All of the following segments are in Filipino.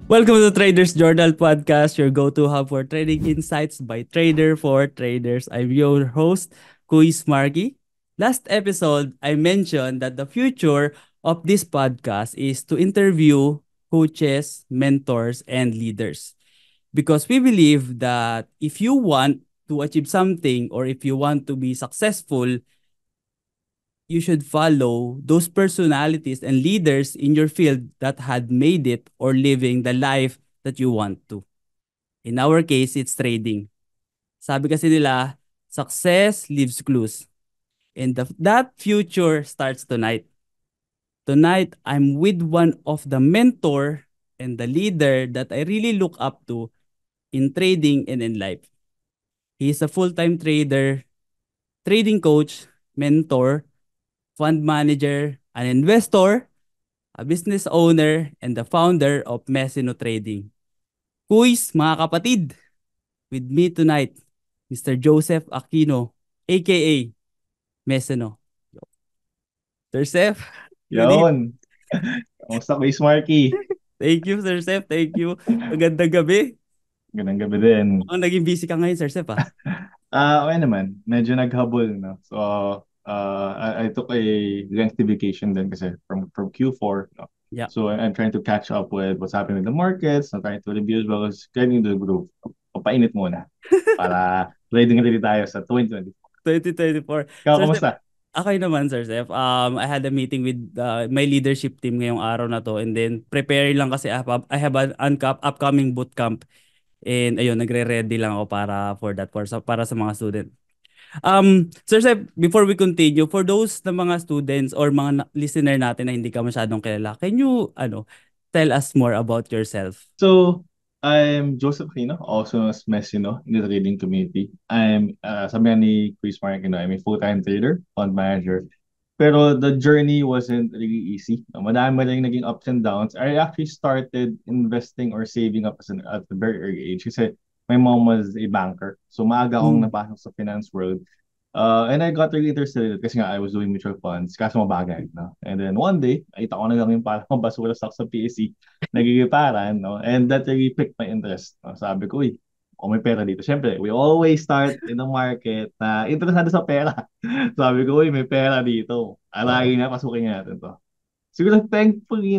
Welcome to Traders Journal Podcast, your go-to hub for trading insights by Trader for Traders. I'm your host, Kuis Marky. Last episode, I mentioned that the future of this podcast is to interview coaches, mentors, and leaders. Because we believe that if you want to achieve something or if you want to be successful, you should follow those personalities and leaders in your field that had made it or living the life that you want to. In our case, it's trading. Sabi kasi nila, success leaves clues. And that future starts tonight. Tonight, I'm with one of the mentor and the leader that I really look up to in trading and in life. He is a full-time trader, trading coach, mentor, fund manager, an investor, a business owner, and the founder of Mesino Trading. Kuis, mga kapatid, with me tonight, Mr. Joseph Aquino, aka Mesino. Sir Seth, good evening. Yun. Kamusta Kuya Marky? Thank you, Sir Seth. Thank you. Magandang gabi. Gandang gabi din. Mukhang naging busy ka ngayon, Sir Seth, ah. Okay naman. Medyo naghabol, no? So, I took a lengthy vacation din kasi from Q4, no? Yeah. So, I'm trying to catch up with what's happening with the markets. I'm trying to review as well as getting into the groove. Papainit muna para ready tayo sa 2024. 2024. Ikaw, Sir Seth, kamusta? okay naman, Sir Seth. I had a meeting with my leadership team ngayong araw na to and then preparing lang kasi I have an upcoming boot camp and ayun, nagre-ready lang ako para sa mga student. Sir Seb, before we continue, for those na mga students or mga listener natin na hindi ka masyadong kilala, can you tell us more about yourself? So, I'm Joseph Aquino, also known as Messino in the trading community. Sabi nga ni Chris Mark, I'm a full-time trader, fund manager. Pero the journey wasn't really easy. Madami rin naging ups and downs. I actually started investing or saving up at a very early age kasi my mom was a banker. So maaga akong Mm. napasok sa finance world. And I got really interested in it kasi nga I was doing mutual funds, kaso mabagay, no? And then one day, nakita ko na lang yung parang basura stock sa PSE, nagigiparan, no? And that really piqued my interest. No? Sabi ko, uy, kung may pera dito. Siyempre, we always start in the market na interesado sa pera. Sabi ko, uy, may pera dito. Oo. Alagi na, pasukin natin to. Siguro thankfully,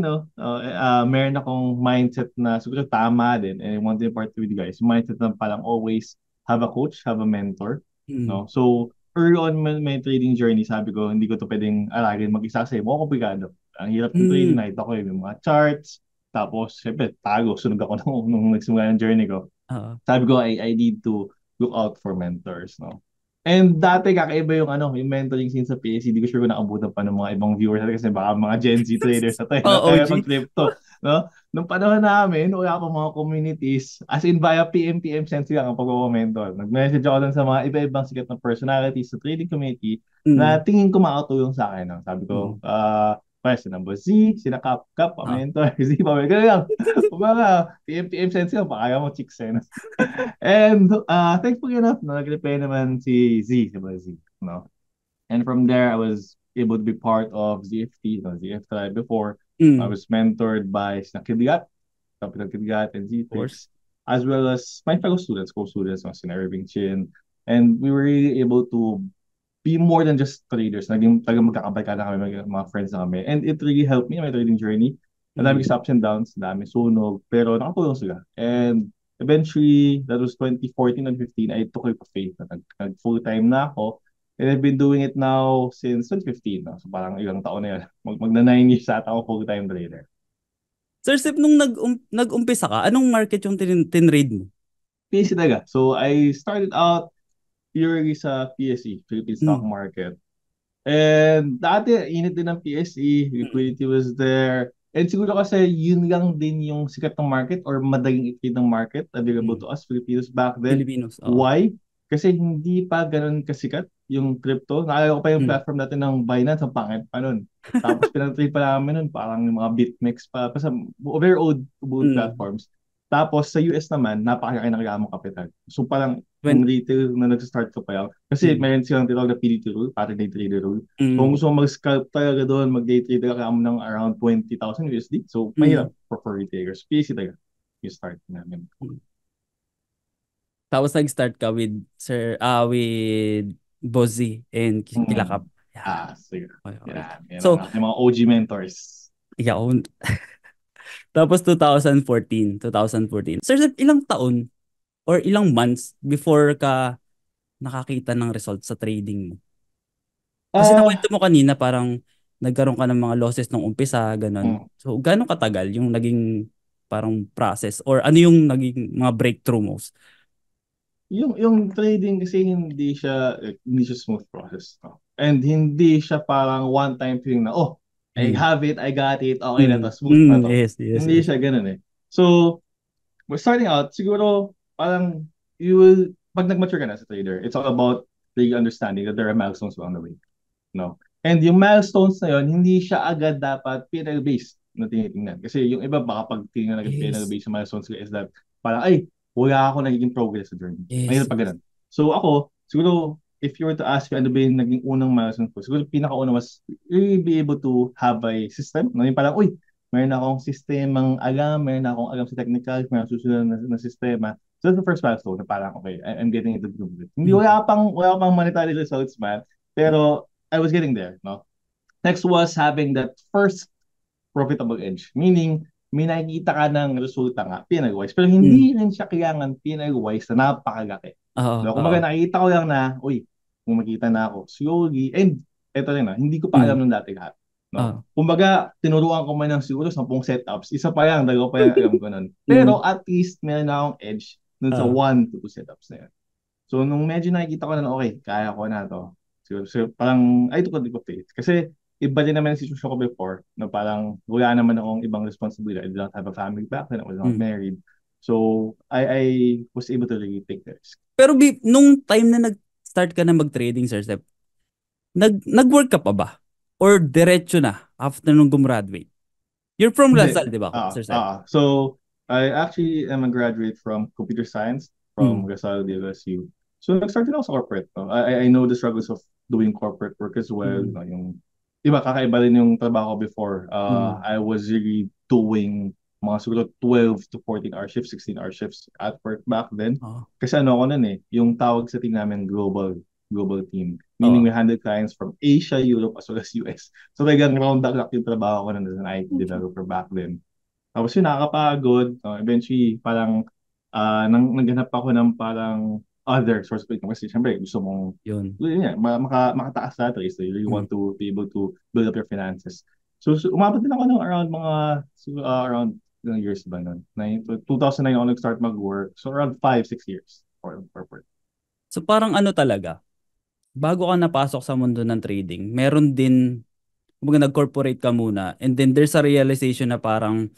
meron akong mindset na siguro tama din and I want to impart with you guys. Mindset na parang always have a coach, have a mentor, Mm. no? So, early on my trading journey, sabi ko, hindi ko to pwedeng aralin mag-isa kasi mukhang komplikado. Ang hirap ng trading, Mm. nakita ko yung mga charts, tapos, syempre, tago, sunog ako nung nagsimula ng journey ko. Oo. Sabi ko, I need to look out for mentors, no? And dati kakaiba yung mentoring scene sa PSC. Hindi ko sure kung nakabutan pa ng mga ibang viewers natin kasi baka mga Gen Z traders na tayo na Oo, tayo OG. pag crypto, no? Nung panahon namin, wala pa mga communities. As in, via PM sends lang ang pag-mentor. Nag-message ako dun sa mga iba-ibang sikat na personalities sa trading community na Mm. tingin ko makatulong sa akin. No? Sabi ko, Mm. Pwes, sina Boss Z, sina Kap, Oo. mentor, Z, pamentor, ganun lang. Kumbaga, PM sends lang, baka kaya mo chicks eh. No? And thankfully enough, no, nag-reply naman si Boss Z, no? And from there, I was able to be part of ZFT, no, ZFT before. I Mm. was mentored by Sina Kidgat, Capital Kidgat, and Of course. Z-Trix, as well as my fellow students, co-students, no, Sina Irving Chin. And we were really able to be more than just traders. Naging talagang magkakabarkada kami, mga friends na kami. And it really helped me in my trading journey. Ang dami Mm. ups and downs, dami sunog, pero nakatulong sila. And eventually, that was 2014 and 15, I took a leap of faith. Nag-full-time na ako. And I've been doing it now since 2015. No? So parang ilang taon na yan. Magna 9 years ata ako full-time trader. Sir Seb, nung nag-umpisa ka, anong market yung tinrade mo? PSC talaga. So I started out purely sa PSE, Philippine Stock Mm. Market. And dati, init din ng PSE, Mm. liquidity was there. And siguro kasi yun lang din yung sikat ng market or madaling i-trade ng market available Mm. to us Filipinos back then. Filipinos, oo. Why? Kasi hindi pa ganun kasikat yung crypto. Naalala ko pa yung Mm. platform natin ng Binance, ang pangit pa nun. Tapos pinag-trade pa namin nun, parang yung mga BitMEX pa. Kasi very old Mm. platforms. Tapos sa US naman, napakalaki ng kailangan mong kapital. So parang When, kung retail na nag-start ka pa lang, kasi mm. meron silang tinawag na PDT rule, pattern day trader rule. So kung Mm. gusto mo mag-scalp talaga doon, mag-day trade ka kailangan mo ng around 20,000 USD. So Mm. mahirap for retailers. PC talaga. yung start namin. Tapos nag-start ka with with Bozy and Mm. Kilakap. Yeah. Sige. Okay, okay. Yan So, ang aking mga OG mentors. ikaw. Tapos 2014. Sir, Sep, ilang taon or ilang months before ka nakakita ng result sa trading mo? Kasi nakwento Ah, mo kanina parang nagkaroon ka ng mga losses nung umpisa, ganun. mm. So, gaano katagal yung naging parang process or ano yung naging mga breakthrough moves? Yung trading kasi hindi siya smooth process, no? And hindi siya parang one time thing na, oh, I Mm. have it, I got it, okay na to, Mm. smooth na to. Yes, yes, Hindi yes. siya ganun eh. So, we're starting out, siguro parang pag nag-mature ka na sa trader, it's all about really understanding that there are milestones along the way. No? And yung milestones na yun, hindi siya agad dapat P&L-based na tinitingnan. Kasi yung iba, baka pag tingnan agad Yes. P&L-based sa milestones is that parang, ay, wala ako nagiging progress sa journey. Yes, Mahirap pa yes. ganun. So ako, siguro, if you were to ask me ano ba yung naging unang milestone ko, siguro pinakauna was really be able to have a system. No? Yung parang, uy, meron akong sistemang alam, meron akong alam sa technical, meron susunod na sistema. So that's the first milestone na parang, okay, I'm getting into the groove of it. Hindi, Mm. wala pang monetary results, man. Pero I was getting there, no? Next was having that first profitable edge. Meaning, may nakikita ka ng resulta nga, P&L-wise, pero Mm. hindi rin siya kailangan P&L-wise na napakalaki. Oo, No? oo. Kumbaga, nakikita ko lang na, uy, kung makita na ako slowly, and eto rin na, hindi ko pa Mm. alam ng dati lahat. No? Oo. Kumbaga, tinuruan ko man ng siguro 10 setups, isa pa lang, dalawa pa lang alam ko nun. Mm. Pero at least meron na akong edge dun sa Oo. 1 to 2 setups na yun. So, nung medyo nakikita ko na, okay, kaya ko na to. So parang, I took a leap of faith. Kasi, iba din naman yung situation ko before, na parang wala naman akong ibang responsibility. I did not have a family back then. I was not Mm. married. So, I was able to really take the risk. Pero nung time na nag-start ka na mag-trading, Sir Step, nag-work ka pa ba? Or diretso na after nung gumraduate? You're from Hindi. Lasal, di ba, Sir Step? So, I actually am a graduate from computer science from Mm. Rizal de LSU. So, nag-start din ako sa corporate. No? I know the struggles of doing corporate work as well. Mm. No? Iba, kakaiba rin yung trabaho ko before. Mm. I was really doing mga siguro 12 to 14-hour shifts, 16-hour shifts at work back then. Oo. Kasi ano ako nun eh, yung tawag sa team namin global team. Meaning Oo. we handle clients from Asia, Europe, as well as US. So talagang round the clock yung trabaho ko nun as an IT developer back then. Tapos yun, nakakapagod. Eventually, parang naghanap ako ng parang other source of income. Kasi syempre, gusto mong Yun. yun yan, makataas na at least. You Mm. want to be able to build up your finances. So umabot din ako ng around around ilang years ba nun? 2009 ako nag-start mag-work. So around 5-6 years for corporate. So parang ano talaga, bago ka napasok sa mundo ng trading, meron din, kumbaga nag-corporate ka muna, and then there's a realization na parang,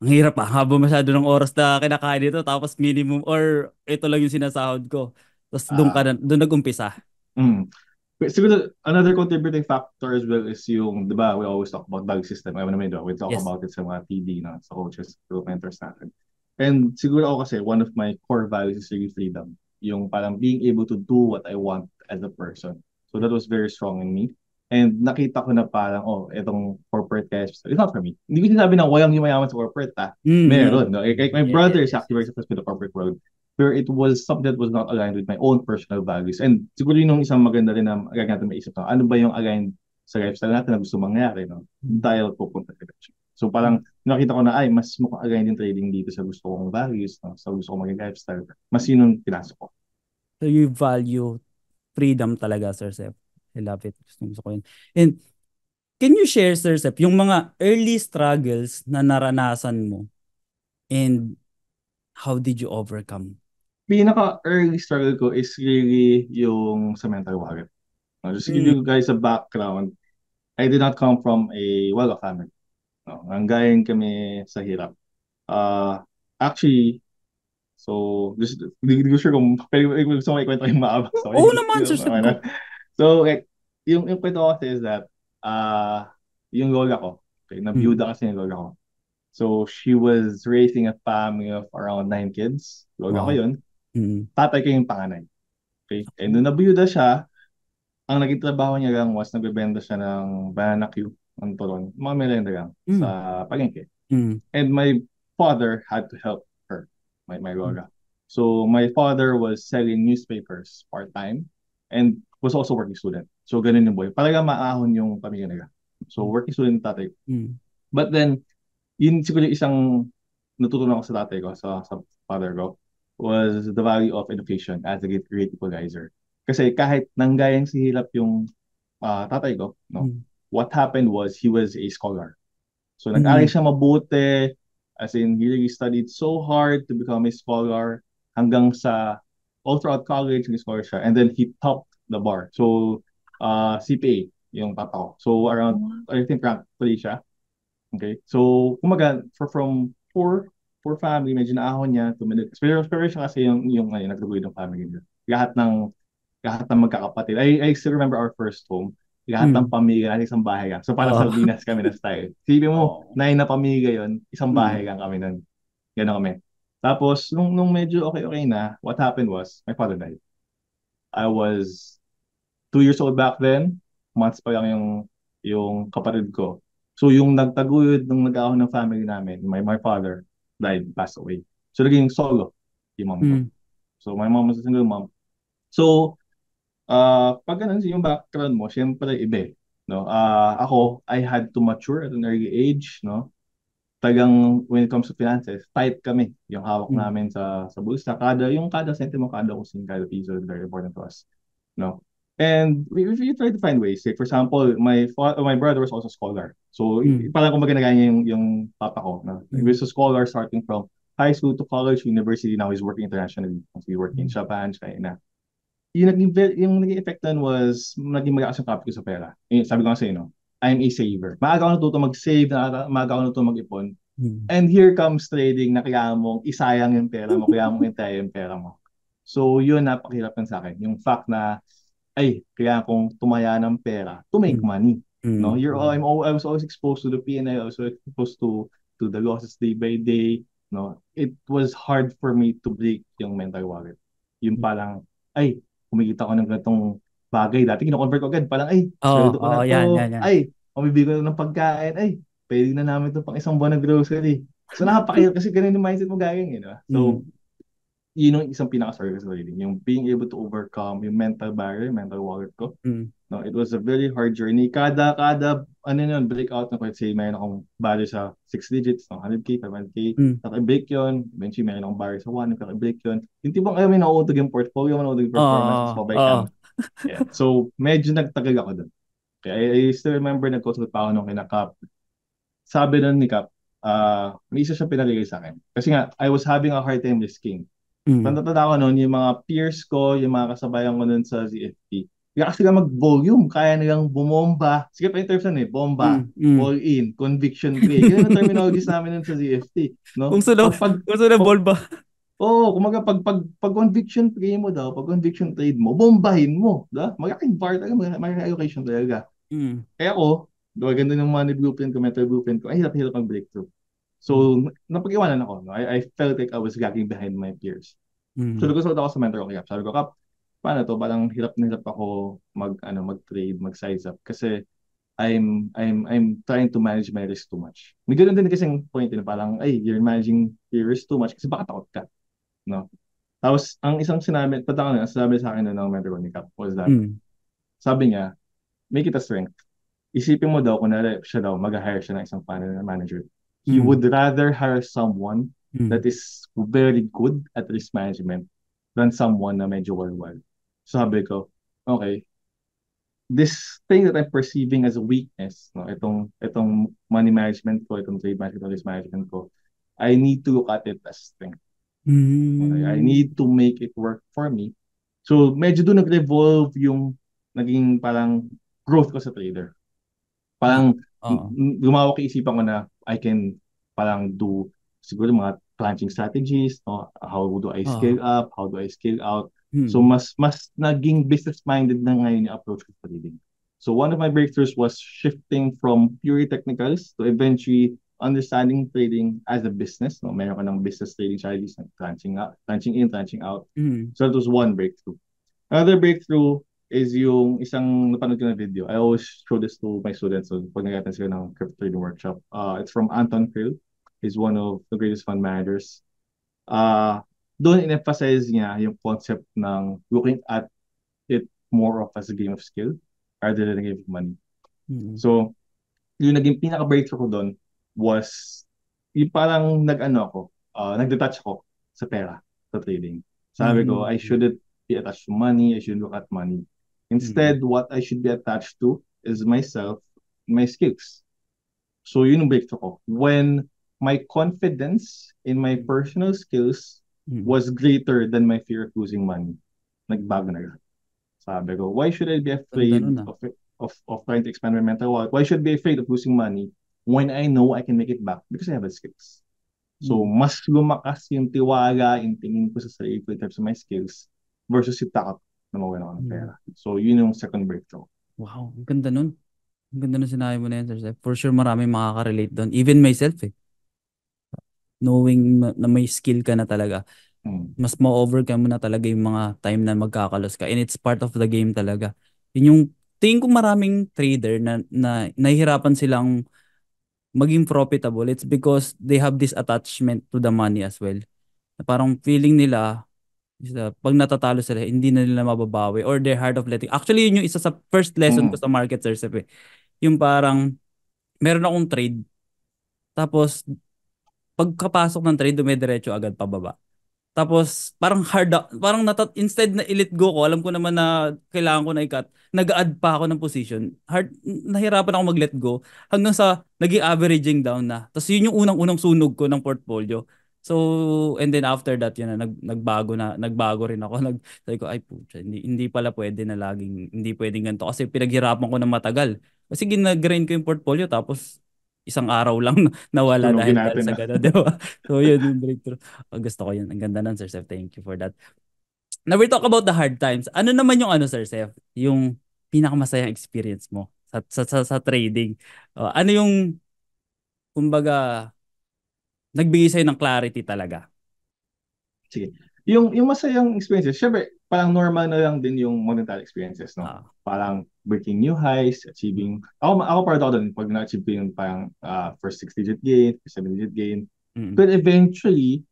ang hirap haba masyado ng oras na kinakain dito, tapos minimum, or ito lang yung sinasahod ko. Tapos Ah, doon nag-umpisa. mm. But siguro, another contributing factor as well is yung, di ba, we always talk about value system. I mean, we talk Yes. about it sa mga TD, na, sa coaches, sa mentors natin. And siguro ako kasi, one of my core values is really freedom. Yung parang being able to do what I want as a person. So that was very strong in me. And nakita ko na parang, oh, itong corporate cash, it's not for me. Hindi ko sinasabi na walang yumayaman sa corporate, ha? Mm-hmm. Meron. No? Like my Yes, yes, brother is yes. actually very successful in the corporate world where it was something that was not aligned with my own personal values. And siguro yun yung isang maganda rin na agad natin maisip na, ano ba yung aligned sa lifestyle natin na gusto mangyari, no? Dahil pupunta sa direction. So parang nakita ko na, ay, mas mukhang aligned yung trading dito sa gusto kong values, no? Sa gusto kong maging lifestyle. Mas yun yung pinasok ko. So you value freedom talaga, Sir Sep. I love it. Gusto ko yun. And can you share, Sir Sep, yung mga early struggles na naranasan mo and how did you overcome? Pinaka-early struggle ko is really yung sa mental wallet. Just to give Mm. you guys a background, I did not come from a well-off family. No? Nanggaling kami sa hirap. Actually, so, hindi ko sure kung gusto mo ikwento yung maabang. So, Oo naman, Sir Sep, okay go. na. So, like, yung kwento ko kasi is that, yung lola ko, okay, Mm. nabiyuda kasi yung lola ko. So, she was raising a family of around 9 kids. Lola ko Wow. yun. Mm. Tatay ko yung panganay. Okay? And nung nabiyuda siya, ang naging trabaho niya lang was nagbebenta siya ng banana Q, ng turon, mga merenda lang sa Mm. palengke. Mm. And my father had to help her, my Mm. lola. So my father was selling newspapers part-time and was also working student. So ganun yung boy. Talaga maahon yung pamilya nila. So Mm. working student yung tatay. Mm. But then, yun siguro yung isang natutunan ko sa tatay ko, sa father ko, was the value of education as a great equalizer. Kasi kahit nanggayang si Hilap yung tatay ko, no, Mm. what happened was he was a scholar. So nag-aral Mm. siya mabuti, as in he really studied so hard to become a scholar hanggang sa all throughout college, nag scholar siya. And then he topped the bar. So CPA, yung papa ko. So around, I think rank 3 siya. Okay? So, kumaga, from poor family, medyo naahon niya to middle. Pero siya kasi yung ngayon, nagtaguyod ng family niya. Lahat ng magkakapatid. I still remember our first home. Lahat ng Mm. pamilya, isang bahay lang. So, parang Oo. Sardinas kami na style. Sipin mo, Oo. 9 na pamilya yon, isang bahay Mm. lang kami nun. Gano'n kami. Tapos, nung medyo okay na, what happened was, my father died. I was 2 years old back then, months pa lang yung kapatid ko. So yung nagtaguyod nung nag-ahon ng family namin, my father died, passed away. So naging solo yung mom ko. Mm. So my mom was a single mom. So pag ganun yung background mo, syempre iba eh, no? Ako, I had to mature at an early age, no? Tagang when it comes to finances, tight kami yung hawak Mm. namin sa bulsa. Kada sentimo, kada kusing, kada piso is very important to us. No? And we try to find ways. Like, for example, my brother was also a scholar. So, Mm. parang kumbaga na yung papa ko. No? He Mm. was a scholar starting from high school to college, university. Now he's working internationally. He's working in Mm. Japan, China. Yung naging effect nun was, naging malakas yung copy ko sa pera. Sabi ko kasi, I'm a saver. Maaga ako natuto mag-save, maaga ako natuto mag-ipon. Mm. And here comes trading na kailangan mong isayang yung pera mo, kailangan mong intay yung pera mo. So, yun, napakahirap sa akin. Yung fact na ay, kaya kong tumaya ng pera to make Mm. money. No, Mm. I was always exposed to the P&L, I was always exposed to the losses day by day. No, it was hard for me to break yung mental wallet. Yung parang, ay, kumikita ko ng ganitong bagay. Dati kino-convert ko agad, parang, ay, Oo, sweldo ko oo, na yan, yan, to. yan. Ay, mamibili ko na ng pagkain. Ay, pwede na namin to pang isang buwan na grocery. So nakapakil kasi ganun yung mindset mo gagawin, So, Mm. yun yung isang pinaka-struggle sa trading. Yung being able to overcome yung mental barrier, mental wallet ko. Mm. No, it was a very hard journey. Ano yun, breakout na, let's say, mayroon akong value sa 6 digits, no, 100K, 500K, Mm. naka-break yun. Eventually, mayroon akong barrier sa 1, naka-break yun. Yung tipong, ayaw, may nauutog yung portfolio, may nauutog yung performance, Oo, mas mabay oo. ka. Yeah. So, medyo nagtagal ako dun. Okay, I still remember, nag-consult pa ako nung kinakap. Sabi nun ni Kap, may isa siya pinagigay sa akin. Kasi nga, I was having a hard time risking. Mm. Tanda-tanda ko noon, yung mga peers ko, yung mga kasabayan ko noon sa ZFP, kaya kasi sila mag-volume, kaya nilang bumomba. Sige pa yung terms nun eh, bomba, Mm. Mm. all in, conviction trade. Ganun ang terminologies namin nun sa ZFT, no? Kung sino, kung sino Pag, ball ba? kumaga, pag conviction trade mo daw, pag conviction trade mo, bombahin mo, da? Magaking bar talaga, magaking allocation talaga. Mm. Kaya ako, ganda ng money blueprint ko, mental blueprint ko, ay hirap-hirap ang breakthrough. Mm. So, napag-iwanan ako, no? I felt like I was lagging behind my peers. So Mm. nagsusunod ako sa mentor ko kaya sabi ko, Kap, paano to? Parang hirap na hirap ako mag-trade, mag-size up kasi I'm trying to manage my risk too much. May ganun din kasi point na parang, ay, you're managing your risk too much kasi baka takot ka, no? Tapos, ang isang sinabi sa akin ng mentor ko ni Kap was that, Mm. sabi niya, make it a strength. Isipin mo daw, kunwari siya daw, mag-hire siya ng isang panel manager. He Mm. would rather hire someone that Mm. is very good at risk management than someone na medyo walwal. So sabi ko, okay, this thing that I'm perceiving as a weakness, no, itong money management ko, itong trade management, risk management ko, I need to look at it as strength. Okay? I Mm. need to make it work for me. So medyo doon nag-revolve yung naging parang growth ko sa trader. Mm. Parang Oo. lumawak isipan ko na I can parang do siguro mga planching strategies, no? How do I Oo. scale up? How do I scale out? So Mm. mas naging business-minded na ngayon yung approach ko sa trading. So one of my breakthroughs was shifting from purely technicals to eventually understanding trading as a business. No? Meron ka ng business trading strategies like planching out, planching in, planching out. Mm. So that was one breakthrough. Another breakthrough is yung isang napanood ko na video. I always show this to my students so pag nag-attend sila ng crypto trading workshop. It's from Anton Krill. He's one of the greatest fund managers. Uh, Doon in-emphasize niya yung concept ng looking at it more of as a game of skill rather than a game of money. Mm. So, yung naging pinaka-breakthrough ko doon was yung parang nag-detach ako sa pera, sa trading. Sabi ko, I shouldn't be attached to money, I should look at money. Instead, what I should be attached to is myself, my skills. So yun yung breakthrough ko. When my confidence in my personal skills was greater than my fear of losing money, nagbago na lahat. Sabi ko, why should I be afraid of trying to expand my mental wealth? Why should I be afraid of losing money when I know I can make it back because I have the skills? So, mas lumakas yung tiwala, yung tingin ko sa sarili ko in terms of my skills versus yung takot na mawala ako ng pera. So, yun yung second breakthrough. Wow, ang ganda nun. Ang ganda nun sinabi mo na yan, Sir Seth. For sure, marami makaka-relate doon. Even myself knowing na may skill ka na talaga, mas ma-overcome mo na talaga yung mga time na magkakalos ka. And it's part of the game talaga. Yun yung tingin ko maraming trader na nahihirapan silang maging profitable. It's because they have this attachment to the money as well. Parang feeling nila, pag natatalo sila, hindi na nila mababawi or they're hard of letting. Actually, yun yung isa sa first lesson ko sa market, Sir Seth. Yung parang, meron akong trade. Tapos, pagkapasok ng trade, dumidiretso agad pababa. Tapos, parang instead na i-let go ko, alam ko naman na kailangan ko na i-cut, nag-add pa ako ng position. Nahirapan ako mag-let go hanggang sa naging averaging down na. Tapos yun yung unang-unang sunog ko ng portfolio. So, and then after that, yun na, nagbago rin ako. Sabi ko, ay pucha, hindi pala pwede na hindi pwedeng ganito. Kasi pinaghirapan ko na matagal. Kasi ginag-grind ko yung portfolio, tapos isang araw lang nawala dahil sa gano'n, di ba? So, yun yung breakthrough. Gusto ko yun. Ang ganda nun, Sir Seth. Thank you for that. Now, we talk about the hard times. Ano naman yung Sir Seth? Yung pinakamasayang experience mo sa trading. Ano yung, kumbaga, nagbigay sa'yo ng clarity talaga? Sige. Yung masayang experiences, syempre, parang normal na lang din yung monetary experiences, no? Parang breaking new highs, achieving, ako para ako doon, pag na-achieve ko yung parang first 6-digit gain, first 7-digit gain. But eventually,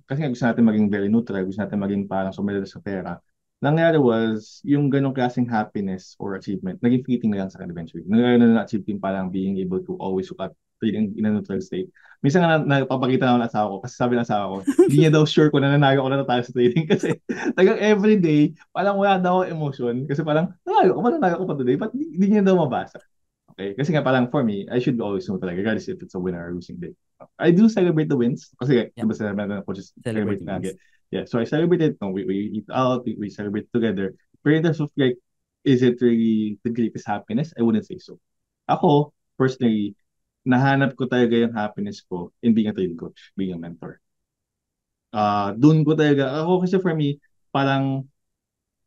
kasi nga gusto natin maging very neutral, gusto natin maging parang sumilala sa pera, nangyari was, yung ganong klaseng happiness or achievement, naging fleeting na lang sa akin eventually. Nangyari na na-achieve yung parang being able to always look at trading in a neutral state. Minsan nga nagpapakita na ako ng asawa ko kasi sabi ng asawa ko, hindi niya daw sure kung nananago ko na tayo sa trading kasi tagang everyday, parang wala daw emotion kasi parang, nananago ko pa today, but hindi niya daw mabasa. Okay? Kasi nga parang for me, I should always know talaga, regardless if it's a win or a losing day. I do celebrate the wins kasi diba sinabi natin ako just celebrate lagi. Yeah, so I celebrate it. No, we eat out, we celebrate together. But in terms of like, is it really the greatest happiness? I wouldn't say so. Ako, personally, nahanap ko talaga yung happiness ko in being a trading coach, being a mentor. Doon ko talaga, ako kasi for me, parang,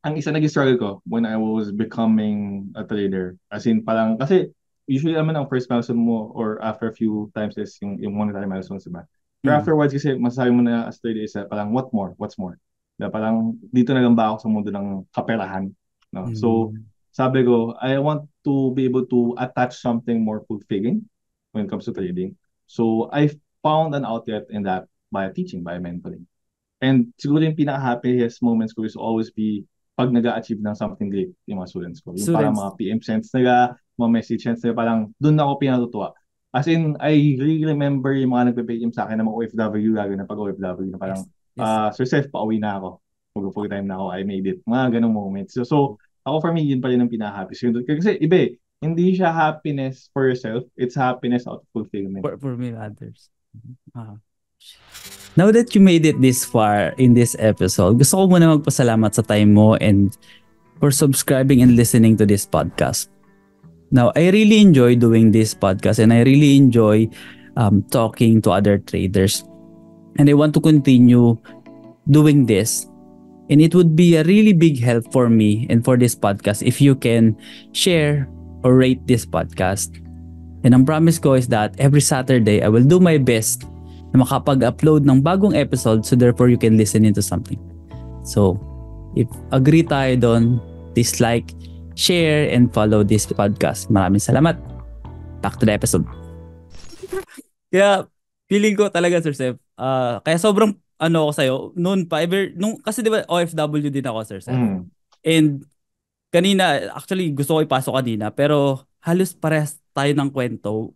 ang isa naging struggle ko when I was becoming a trader. As in, parang, kasi usually naman ang first milestone mo or after a few times is yung monetary milestones, diba? Pero afterwards kasi masasabi mo na as trader is parang what's more? Diba? Parang dito na lang ba ako sa mundo ng kaperahan? No? So, sabi ko, I want to be able to attach something more fulfilling when it comes to trading. So, I found an outlet in that by teaching, by mentoring. And siguro yung pinaka-happiest moments ko is always be pag nag-achieve ng something great yung mga students ko. Yung parang mga PM sends nila, mga message sends nila, parang doon ako pinatutuwa. As in, I really remember yung mga nagpe-PM sa akin ng mga OFW, lalo na pag-OFW, na parang, Sir Seth, pauwi na ako. Full time na ako, I made it. Mga ganong moments. So ako for me, yun pa rin ang pinaka-happy. Kasi iba hindi siya happiness for yourself, it's happiness out of fulfillment. For me, others. Now that you made it this far in this episode, gusto ko muna magpasalamat sa time mo and for subscribing and listening to this podcast. Now, I really enjoy doing this podcast and I really enjoy talking to other traders. And I want to continue doing this. And it would be a really big help for me and for this podcast if you can share or rate this podcast. And ang promise ko is that every Saturday, I will do my best na makapag-upload ng bagong episode so therefore you can listen into something. So, if agree tayo doon, please like, share, and follow this podcast. Maraming salamat. Back to the episode. Kaya feeling ko talaga Sir Sep, kaya sobrang ano ako sa'yo, noon pa, nung, kasi di ba OFW din ako Sir Sep. Mm. And kanina, actually gusto ko ipasok kanina, pero halos parehas tayo ng kwento.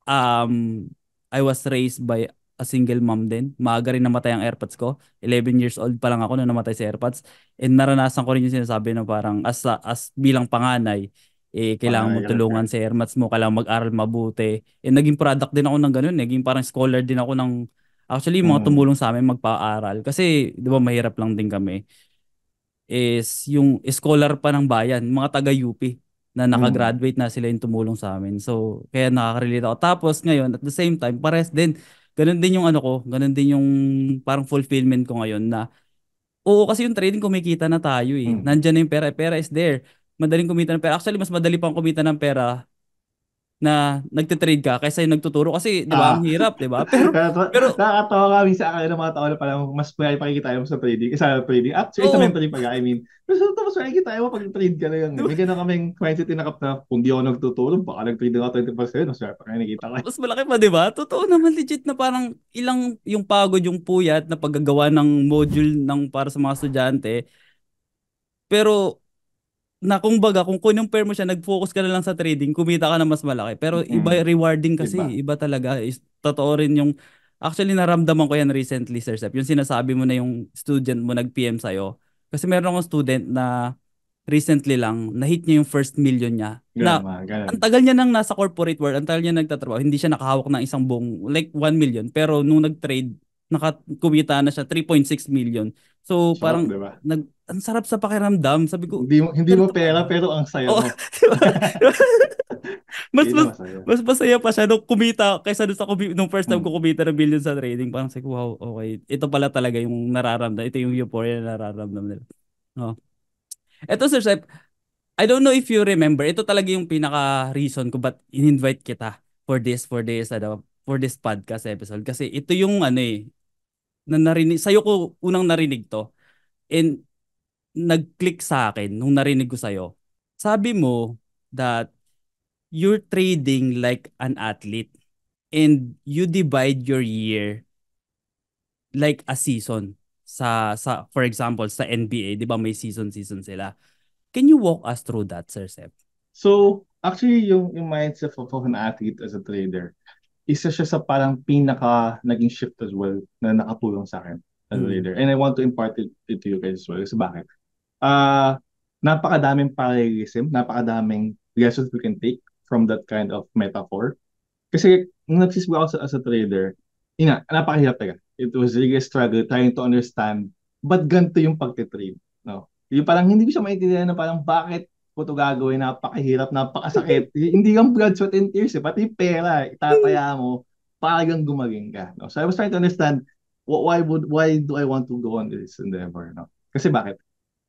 Um, I was raised by a single mom din. Maaga rin namatay ang AirPods ko. 11 years old pa lang ako nung namatay si AirPods. And naranasan ko rin yung sinasabi na parang as bilang panganay, kailangan mo Panganay ka. tulungan si AirPods mo, kailangan mag-aral mabuti. And naging product din ako ng ganun. Naging parang scholar din ako ng, actually, mga Mm. tumulong sa amin magpa-aral. Kasi, di ba, mahirap lang din kami is yung scholar pa ng bayan, mga taga-UP na Mm. nakagraduate na sila yung tumulong sa amin. So, kaya nakaka-relate ako. Tapos ngayon, at the same time, pares din. Ganun din yung ano ko, ganun din yung parang fulfillment ko ngayon na, oo kasi yung trading kumikita na tayo eh. Mm. Nandyan na yung pera, pera is there. Madaling kumita ng pera. Actually, mas madali pang kumita ng pera na nagte-trade ka kaysa yung nagtuturo kasi 'di ba ang Ah. hirap 'di ba pero Nakakatawa ka minsan akala ng mga tao na parang mas may pakikita mo sa trading, sa trading. Actually, sa oo mentoring pag I mean. Pero mas makikita mo pag trade ka lang. 'di Eh. ba? May ganun kaming mindset tinakap na kung di ako nagtuturo, baka nag-trade ako 20%, mas pa kaya nakita ko. Mas malaki pa 'di ba? Totoo naman legit na parang ilang yung pagod yung puyat na paggagawa ng module ng para sa mga estudyante pero na kumbaga kung kinumpare mo siya, nag-focus ka na lang sa trading, kumita ka na mas malaki. Pero iba Mm. rewarding Diba? kasi, iba talaga. Totoo rin yung, actually naramdaman ko yan recently, Sir Sep. Yung sinasabi mo na yung student mo nag-PM sa'yo. Kasi meron akong student na recently lang, na-hit niya yung first million niya. Ganun Na, mga, ang ganun. tagal niya nang nasa corporate world, ang tagal niya nagtatrabaho, hindi siya nakahawak ng isang buong, like 1 million. Pero nung nag-trade, nakakumita na siya 3.6 million. So Sarap, parang, diba? ang sarap sa pakiramdam. Sabi ko, Hindi mo ganito pera, pala. pero ang saya Oo, mo. di ba? Mas, Yun mas, ang masaya. mas masaya pa siya nung kumita kaysa dun nung first time ko Mm. kumita ng billion sa trading. Parang sabi ko, wow, okay. Ito pala talaga yung nararamdaman. Ito yung euphoria na nararamdaman nila. Oh. Ito, Sir Sep, I don't know if you remember, ito talaga yung pinaka-reason ko ba't in-invite kita for this podcast episode. Kasi ito yung ano eh, na narinig, sa'yo ko unang narinig to. And nag-click sa akin nung narinig ko sa'yo. Sabi mo that you're trading like an athlete and you divide your year like a season sa for example sa NBA, 'di ba may season sila. Can you walk us through that, Sir Sep? So, actually, yung mindset of an athlete as a trader, isa siya sa parang pinaka naging shift as well na nakatulong sa akin as a Mm. trader. And I want to impart it to you guys as well. Kasi bakit? Napakadaming parallelism, napakadaming lessons we can take from that kind of metaphor. Kasi nung nagsisimula ako as a trader, napakahirap talaga. It was really a struggle trying to understand ba't ganito yung pagtitrade. No? Yung parang hindi ko siya maintindihan na parang bakit ko ito gagawin, napakahirap, napakasakit. Hindi lang blood, sweat, and tears, pati pera, itataya mo, parang gumaling ka. No? So I was trying to understand why do I want to go on this endeavor? No? Kasi bakit?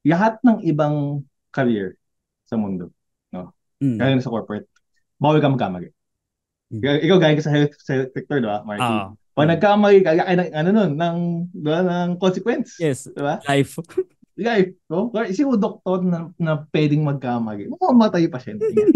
Lahat ng ibang career sa mundo, no? Mm. Kaya sa corporate, bawal ka magkamali. Mm. Ikaw galing ka sa health sector, di ba, Marky? Ah, Pag nagkamali ka, kaya ng, ano nun, di ba, ng consequence. yes, Di ba? life. Life, no? Sino doktor na pwedeng magkamali? Mamamatay yung pasyente niya.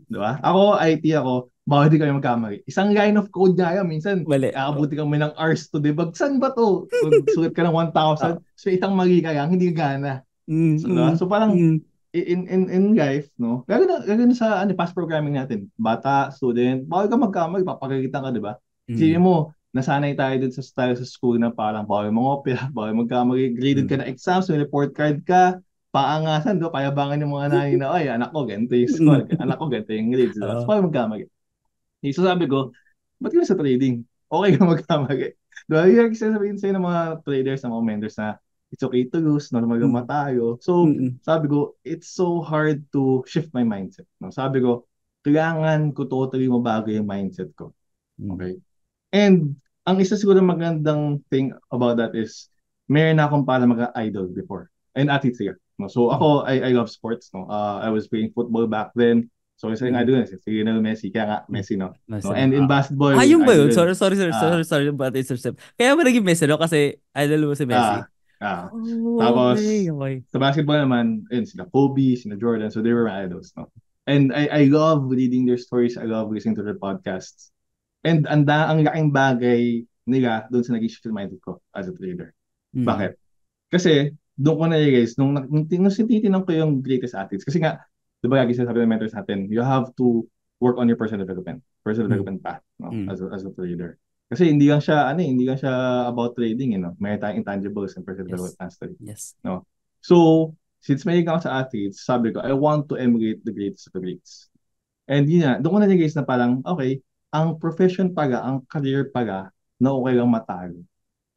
Di ba? Ako, IT ako, bawal di kami magkamali. Isang line of code nga yan, minsan, Mali. kakabuti kami ng hours to debug. Saan ba to? Sulit ka ng Ah, 1,000, so isang mali ka lang, hindi ka gana. mm, So, diba? mm, So parang mm, in life, no? Lalo na sa past programming natin. Bata, student, bawal ka magkamali, papagalitan ka, di ba? Sige mm, mo, nasanay tayo dun sa style sa school na parang bawal mangopya, bawal magkamali, graded ka mm, na exams, may report card ka, paangasan, do, payabangan yung mga nanay na, ay, anak ko, ganito yung mm. score, anak ko, ganito yung grades, diba? So, Ah, bawal magkamali. So sabi ko, ba't ka sa trading? Okay ka magkamali. Diba? Yung sasabihin sa'yo ng mga traders, ng mga mentors na it's okay to lose, normal lang mm, matayo. So, mm, sabi ko, it's so hard to shift my mindset. No? Sabi ko, kailangan ko totally mabago yung mindset ko. mm, Okay? And ang isa siguro magandang thing about that is, meron na akong para mga-idol before. And athlete siya. No? So mm, ako, I love sports. No? I was playing football back then. So isa yung mm, idol si Lionel Messi. Kaya nga, mm. Messi, no? No? Nasa na. And in basketball, Ah, yung ba idol yun? yun. Ah, Sorry about it, Sir Sep. Kaya ba naging Messi, no? Kasi idol mo si Messi. ah, ah. Oh, okay, Tapos, okay. sa basketball naman, yun, sila Kobe, sila Jordan. So they were my idols. No? And I love reading their stories. I love listening to their podcasts. And ang laking bagay nila doon sa naging shift mindset ko as a trader. Mm. Bakit? Kasi doon ko na-realize, nung tinitingnan ko yung greatest athletes, kasi nga, di ba lagi sinasabi ng mentors natin, you have to work on your personal Mm. development path, no, Mm. as a trader. Kasi hindi lang siya about trading, you know, may tayong intangibles and personal development Yes. mastery, Yes. no. So, since may ako sa athletes, sabi ko, I want to emulate the greatest of the greats. And yun nga, doon ko na-realize na parang, okay, ang profession pala, ang career pala, na okay lang matalo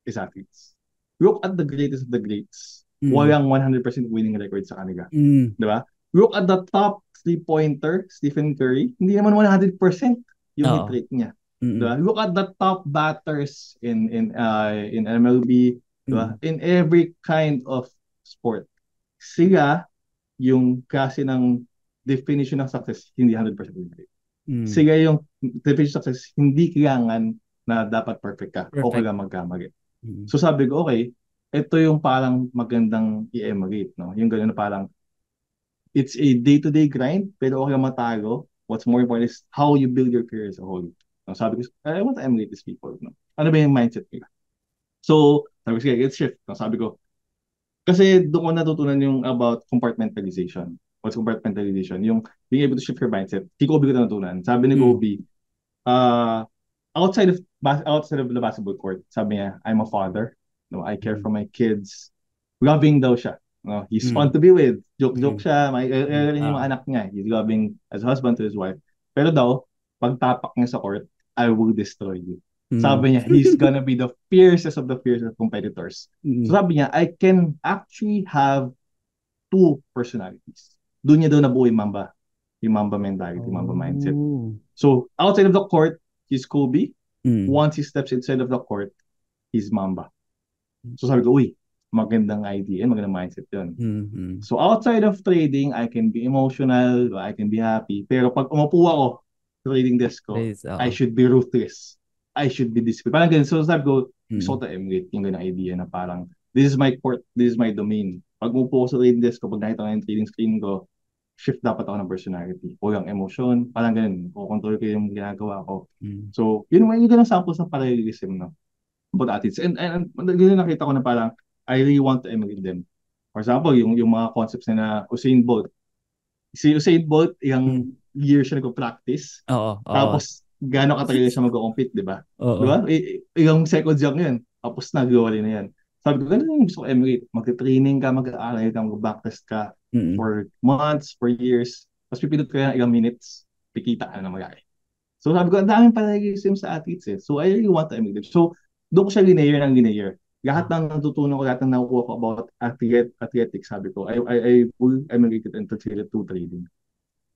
is athletes. Look at the greatest of the greats. Mm. Walang 100% winning record sa kanila. Mm. Di ba? Look at the top three-pointer, Stephen Curry. Hindi naman 100% yung hit Oo. rate niya. Di Mm. ba? Look at the top batters in MLB. Di ba? Mm. In every kind of sport. Sila yung klase ng definition ng success, hindi 100% win rate. Mm. Sila yung definition of success, hindi kailangan na dapat perfect ka. Okay Perfect. lang magkamali. Mm. So sabi ko, okay, ito yung parang magandang i-emulate, no? Yung gano'n na parang, it's a day-to-day grind, pero okay lang matalo. What's more important is how you build your career as a whole. No? Sabi ko, I want to emulate these people, no? Ano ba yung mindset nila? So, sabi ko, sige, let's shift. No? Sabi ko, kasi doon ko natutunan yung about compartmentalization. What's compartmentalization? Yung being able to shift your mindset. Kay Kobe ko natutunan. Sabi ni Mm. Kobe, outside of the basketball court, sabi niya, I'm a father. No, I care Mm. for my kids. Loving daw siya. No, he's fun Mm. to be with. Joke-joke Mm. siya. May Mm. rin yung mga anak niya. He's loving as a husband to his wife. Pero daw, pag tapak niya sa court, I will destroy you. Mm. Sabi niya, he's gonna be the fiercest of the fiercest competitors. So Mm. sabi niya, I can actually have two personalities. Doon niya daw nabuo yung Mamba. Yung Mamba mentality, yung Mamba mindset. Oh. So, outside of the court, he's Kobe. Mm. Once he steps inside of the court, he's Mamba. So sabi ko, uy, magandang idea, magandang mindset yun. Mm. So outside of trading, I can be emotional, I can be happy. Pero pag umupo ako sa trading desk ko, Please, I oo. should be ruthless. I should be disciplined. Parang ganun. So sabi ko, gusto Mm. ko to emulate yung ganung idea na parang, this is my court, this is my domain. Pag umupo ako sa trading desk ko, pag nakita ko yung trading screen ko, shift dapat ako ng personality. O yung emotion, parang ganun. Kukontrol ko yung ginagawa ko. Mm. So, yun yung ganun samples ng parallelism, no? About athletes. And ganun nakita ko na parang, I really want to emulate them. For example, yung mga concepts na Usain Bolt. Si Usain Bolt, Mm. yung year siya nag-practice. Oo. Oo. Tapos, gano'ng katagal siya mag-compete, di ba? Di Oo. ba? Ilang seconds lang yun. Tapos, nag-wali na yan. Sabi ko, ganun yung gusto ko emulate. Mag-training ka, mag-aaral ka, mag-backtest ka Mm. for months, for years. Tapos, pipindot ka ng ilang minutes, pikita ka na malaki. So, sabi ko, ang daming parallelism sa athletes eh. So, I really want to emulate. So, doon ko siya linear. Lahat ng natutunan ko, lahat ng nakuha ko about athletics, sabi ko, I will emulate it and translate it to trading.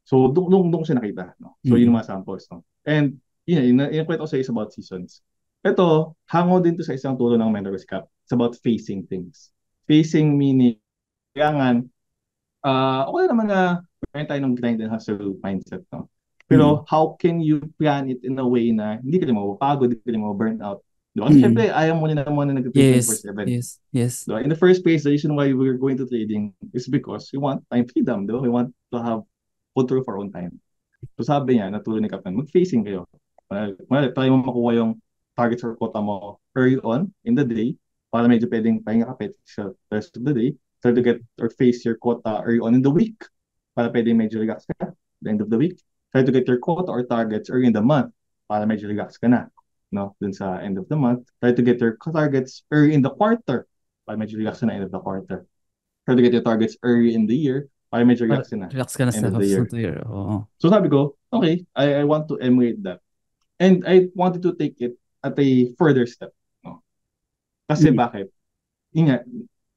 So, doon ko siya nakita. No? So, yun yung Mm. mga samples. No? And, yung kwento ko sa is about seasons. Ito, hango din to sa isang turo ng mentor Cap. It's about facing things. Facing meaning, kailangan, okay naman na meron tayo ng grind and hustle mindset. No? Mm. Pero, how can you plan it in a way na hindi ka rin mapapagod, hindi ka rin mapaburn out? Diba? Kasi Mm. syempre, ayaw mo na naman na nag-trade Yes. 24/7. Yes. Yes. Diba? In the first place, the reason why we're going to trading is because we want time freedom. Diba? We want to have control of our own time. So sabi niya, natulong ni Captain, mag-facing kayo. Try mo makuha yung targets or quota mo early on in the day para medyo pwedeng pahinga ka sa rest of the day. Try to get or face your quota early on in the week para pwedeng medyo relax ka at the end of the week. Try to get your quota or targets early in the month para medyo relax ka na. No, dun sa end of the month. Try to get your targets early in the quarter para medyo relax ka na end of the quarter. Try to get your targets early in the year para medyo Para relax ka na relax ka na end sa of the year. year. Oo. So sabi ko, okay, I want to emulate that. And I wanted to take it at a further step. No? Kasi Mm. bakit? Yun nga,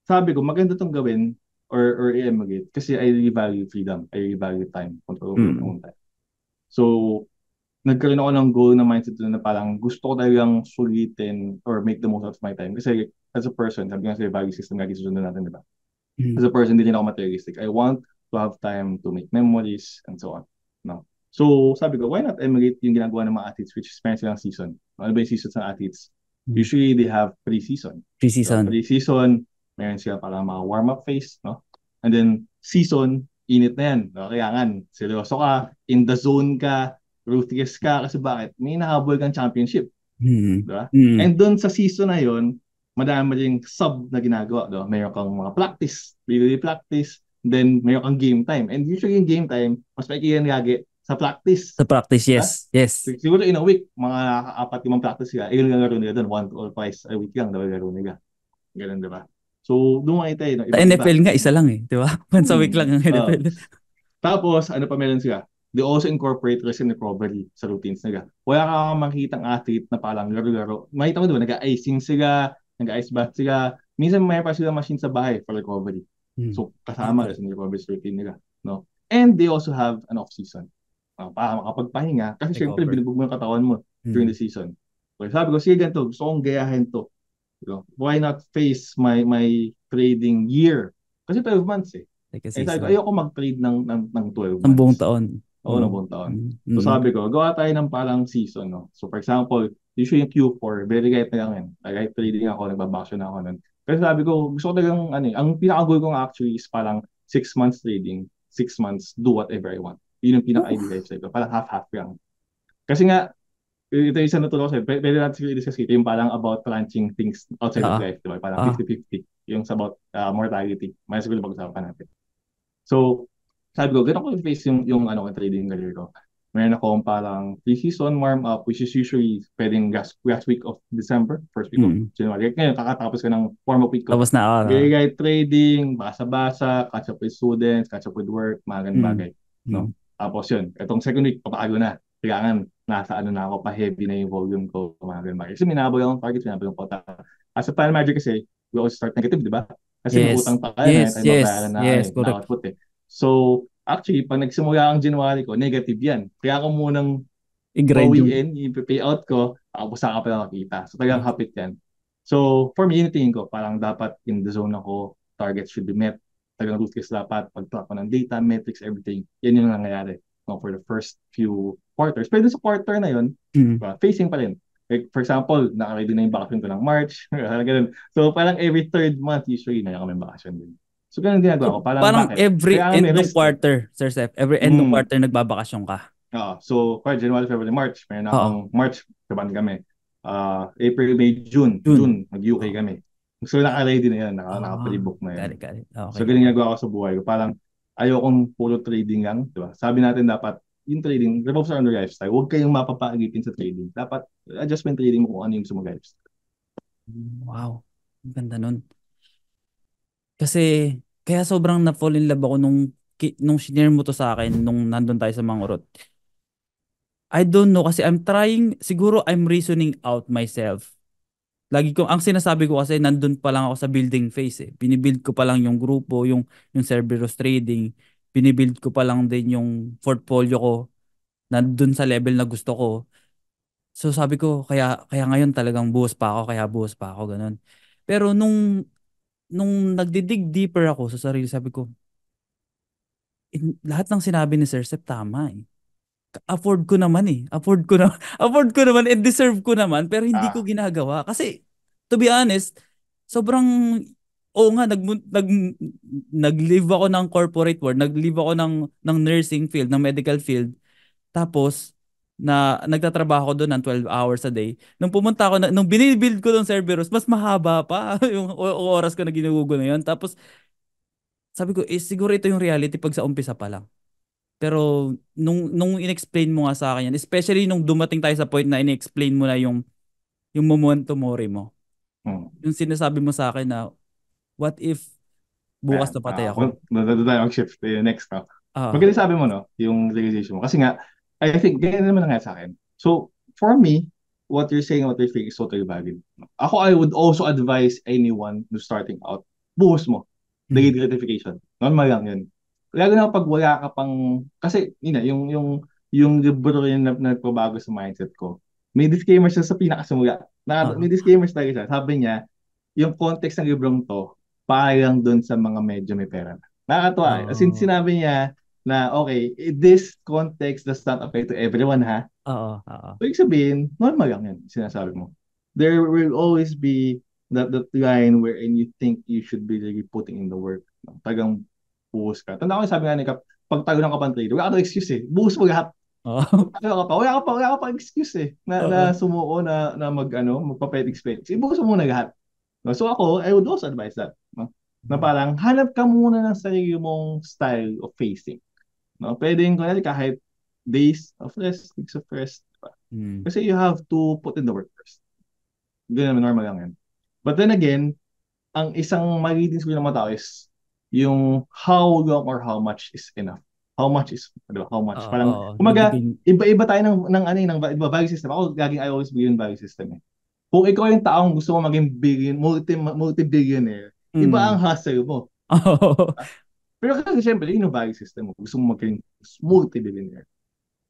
sabi ko, maganda itong gawin or i-emulate kasi I really value freedom. I really value time, control over my Mm. own time. So, nagkaroon ako ng goal na mindset doon na parang gusto ko talagang sulitin or make the most out of my time. Kasi as a person, sabi nga sa value system, lagi susunod natin, di ba? As Mm. a person, hindi rin ako materialistic. I want to have time to make memories and so on. No? So, sabi ko, why not emulate yung ginagawa ng mga athletes which is meron silang season? Ano ba yung seasons ng athletes? Mm. Usually, they have pre-season. So, Pre-season. pre-season, meron sila parang mga warm-up phase, no? And then, season, init na yan. No? Kailangan, seryoso ka, in the zone ka, ruthless ka kasi bakit? May nahabol kang championship, Mm. di ba? Mm. And doon sa season na yon, madami ring sub na ginagawa, di ba? Mayroon kang mga practice, daily practice, then mayroon kang game time. And usually yung game time, mas maikiyan lagi sa practice, Sa practice, di ba? yes. Yes. Siguro in a week, mga apat limang practice ka, ilan lang laro nila doon, one or twice a week lang daw laro nila. Ganun, di ba? So, doon makita yun, no? Sa Iba't iba. NFL nga, isa lang eh. Di ba? Once a week lang ang Uh, NFL. tapos, ano pa meron sila? They also incorporate rest and recovery sa routines nila. Wala ka makikitang athlete na parang laro-laro. Makita mo diba, nag-icing sila, nag-ice bath sila. Minsan may pa sila machine sa bahay for recovery. Mm. So, kasama rest and recovery sa routine nila. No? And they also have an off-season. Para makapagpahinga. Kasi syempre, Recover. binubog mo yung katawan mo during the season. So, sabi ko, sige ganito, gusto kong gayahin to. Why not face my trading year? Kasi 12 months eh. Like a Eh sabi ko, season. ayoko mag-trade ng 12 Ng buong months. taon. Oo, ng buong taon. So sabi ko, gawa tayo ng parang season, no? So for example, usually yung Q4, very light na lang yan. Like trading ako, nagbabakasyon ako nun. Pero sabi ko, gusto ko talagang, ang pinaka-goal ko nga actually is parang 6 months trading, 6 months do whatever I want. Yun yung pinaka-ideal lifestyle ko. Parang half-half lang. Kasi nga, ito yung isa natulog ko sa'yo. Pwede natin siguro i-discuss ito yung parang about planching things outside of Ah. life. Diba? Parang Ah. 50-50. Yung sa about mortality. May siguro pag-usapan natin. So, sabi ko, ganun ko face yung trading career ko. Meron akong parang pre-season warm-up, which is usually pwedeng last week of December, first week of January. Ngayon, kakatapos ka ng warm-up week ko. Tapos na. Guide trading, basa-basa, catch up with students, catch up with work, mga ganun bagay. No? Tapos yun, itong second week, papago na. Kailangan, nasa na ako, pa-heavy na yung volume ko, mga ganun bagay. Kasi minabog akong target, minabog akong quota. As a plan manager kasi, we always start negative, di ba? Kasi may utang pa kaya na tayo mabayaran na correct. output eh. So, actually, pag nagsimula ang January ko, negative yan. Kaya ako munang bawiin, yung payout ko, tapos saka pa lang makita. So, talagang hapit yan. So, for me, yung tingin ko, parang dapat in the zone ako, targets should be met. Talagang ruthless dapat, pag-track ko ng data, metrics, everything. Yan yung nangyayari for the first few quarters. Pero sa quarter na yun, facing pa rin. Like, for example, naka-ready na yung vacation ko ng March. Ganun. So, parang every third month, usually, na kami vacation din. So, ganun ginagawa ko. Parang bakit? every Kaya end may ng risk, quarter, Sir Seth. Every end ng quarter, nagbabakasyon ka. So, January, February, March. Meron akong March, kaban kami. April, May, June. June, mag-UK kami. So, naka-ready na yan. Naka-pre-book na yan. Okay. So, ganun ginagawa ko sa buhay ko. Parang, ayokong puro trading lang. Diba? Sabi natin dapat, yung trading, revolves around the lifestyle. Huwag kayong mapapaagipin sa trading. Dapat, adjustment trading mo kung ano yung gusto mo lifestyle. Wow. Ang ganda nun. Kasi, kaya sobrang na-fall in love ako nung shinare mo to sa akin, nung nandun tayo sa Mangurot. I don't know, kasi siguro I'm reasoning out myself. Ang sinasabi ko kasi, nandun pa lang ako sa building phase eh. Binibuild ko pa lang yung grupo, yung Cerberus Trading. Binibuild ko pa lang din yung portfolio ko. Nandun sa level na gusto ko. So sabi ko, kaya ngayon talagang buhos pa ako, ganun. Pero nung nagdidig deeper ako sa sarili, sabi ko, lahat ng sinabi ni Sir Sep tama eh. Afford ko naman eh. Afford ko naman and deserve ko naman, pero hindi ko ginagawa. Kasi, to be honest, sobrang, nga, nag-live ako ng corporate world, nag-live ako ng nursing field, ng medical field. Tapos, nagtatrabaho ko doon ng 12 hours a day. Nung pumunta ako, nung binibuild ko ng Cerberus, mas mahaba pa yung oras ko na ginugugo na yun. Tapos, sabi ko, siguro ito yung reality pag sa umpisa pa lang. Pero, nung in-explain mo nga sa akin yan, especially nung dumating tayo sa point na in-explain mo na yung memento mori mo. Yung sinasabi mo sa akin na, what if bukas na patay ako? Doon tayo mag-shift. Next, no? Magaling sabi mo, no? Yung realization mo. Kasi nga, I think, ganyan naman nga sa akin. So, for me, what you're saying, what you're saying is totally valid. Ako, I would also advise anyone who's starting out, buhos mo. Delayed gratification. Normal lang yun. Lalo na pag wala ka pang, kasi, yung libro rin na nagpabago sa mindset ko, may disclaimer siya sa pinakasimula. May disclaimer talaga siya. Sabi niya, yung context ng librong to, parang doon sa mga medyo may pera. Nakakatuwa. As in, sinabi niya na, okay, this context does not apply to everyone, ha? So, ibig sabihin, normal lang yan, sinasabi mo. There will always be that line wherein you think you should be really putting in the work. Tagang buhos ka. Tanda ko sabi nga ni Kap, pag tago ng kapan trader, wala ka excuse eh. Buhos mo lahat. Oo. Wala ka pa excuse eh. Na Oo. sumuko na magpa-pet-expect. Ibuso mo na lahat. No? So ako, I would also advise that. No? Na Mm. parang hanap ka muna ng sarili mong style of facing. No? Pwedeng kunwari kahit days of rest, weeks of rest. Diba? Mm. Kasi you have to put in the work first. Ganun naman, normal lang yan. But then again, ang isang magiging sabi ng mga tao is yung how long or how much is enough. How much is, diba? How much. Oo, Parang, oo. kumaga, Bibigyan. iba-iba tayo ng value system. Ako, laging I always believe in value system eh. Kung ikaw yung taong gusto mo maging multi-billionaire, iba ang Mm. hustle mo. Oo. Pero kasi syempre, yun yung value system mo. Gusto mo maging multi-billionaire.